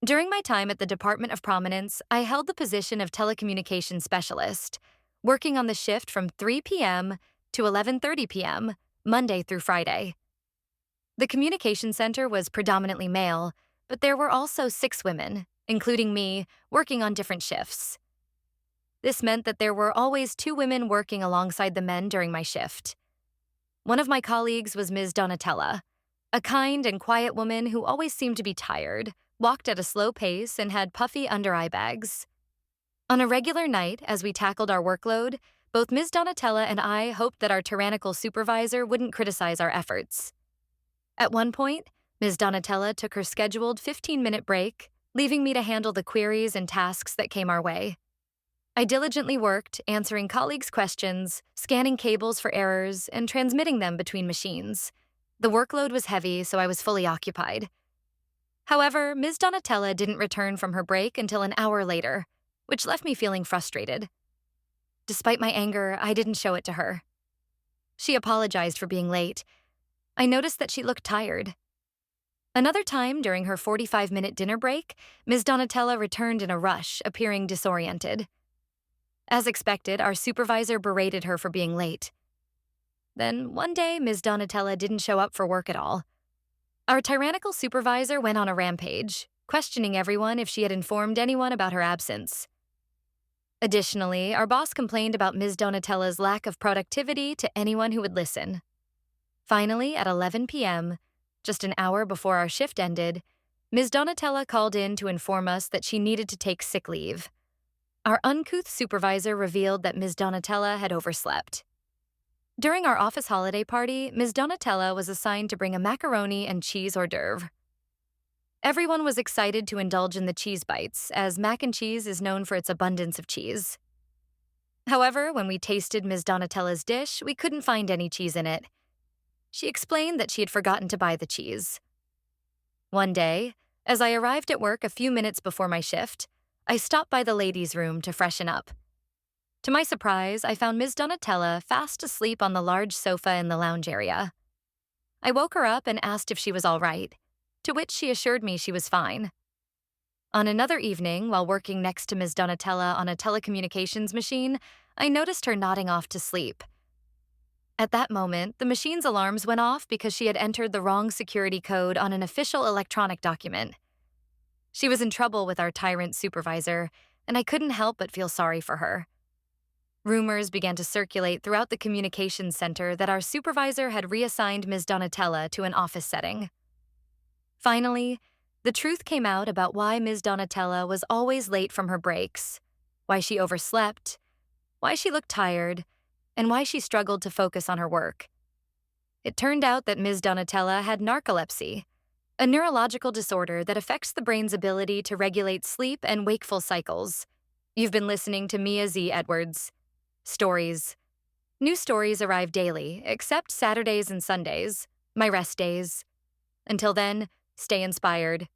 During my time at the Department of Prominence, I held the position of telecommunications specialist, working on the shift from 3 p.m. to 11:30 p.m., Monday through Friday. The communication center was predominantly male, but there were also 6 women, including me, working on different shifts. This meant that there were always 2 women working alongside the men during my shift. One of my colleagues was Ms. Donatella, a kind and quiet woman who always seemed to be tired, walked at a slow pace, and had puffy under-eye bags. On a regular night, as we tackled our workload, both Ms. Donatella and I hoped that our tyrannical supervisor wouldn't criticize our efforts. At one point, Ms. Donatella took her scheduled 15-minute break, leaving me to handle the queries and tasks that came our way. I diligently worked, answering colleagues' questions, scanning cables for errors, and transmitting them between machines. The workload was heavy, so I was fully occupied. However, Ms. Donatella didn't return from her break until an hour later, which left me feeling frustrated. Despite my anger, I didn't show it to her. She apologized for being late. I noticed that she looked tired. Another time, during her 45-minute dinner break, Ms. Donatella returned in a rush, appearing disoriented. As expected, our supervisor berated her for being late. Then, one day, Ms. Donatella didn't show up for work at all. Our tyrannical supervisor went on a rampage, questioning everyone if she had informed anyone about her absence. Additionally, our boss complained about Ms. Donatella's lack of productivity to anyone who would listen. Finally, at 11 p.m., just an hour before our shift ended, Ms. Donatella called in to inform us that she needed to take sick leave. Our uncouth supervisor revealed that Ms. Donatella had overslept. During our office holiday party, Ms. Donatella was assigned to bring a macaroni and cheese hors d'oeuvre. Everyone was excited to indulge in the cheese bites, as mac and cheese is known for its abundance of cheese. However, when we tasted Ms. Donatella's dish, we couldn't find any cheese in it. She explained that she had forgotten to buy the cheese. One day, as I arrived at work a few minutes before my shift, I stopped by the ladies' room to freshen up. To my surprise, I found Ms. Donatella fast asleep on the large sofa in the lounge area. I woke her up and asked if she was all right, to which she assured me she was fine. On another evening, while working next to Ms. Donatella on a telecommunications machine, I noticed her nodding off to sleep. At that moment, the machine's alarms went off because she had entered the wrong security code on an official electronic document. She was in trouble with our tyrant supervisor, and I couldn't help but feel sorry for her. Rumors began to circulate throughout the communications center that our supervisor had reassigned Ms. Donatella to an office setting. Finally, the truth came out about why Ms. Donatella was always late from her breaks, why she overslept, why she looked tired, and why she struggled to focus on her work. It turned out that Ms. Donatella had narcolepsy, a neurological disorder that affects the brain's ability to regulate sleep and wakeful cycles. You've been listening to Mia Z. Edwards. Stories. New stories arrive daily, except Saturdays and Sundays, my rest days. Until then, stay inspired.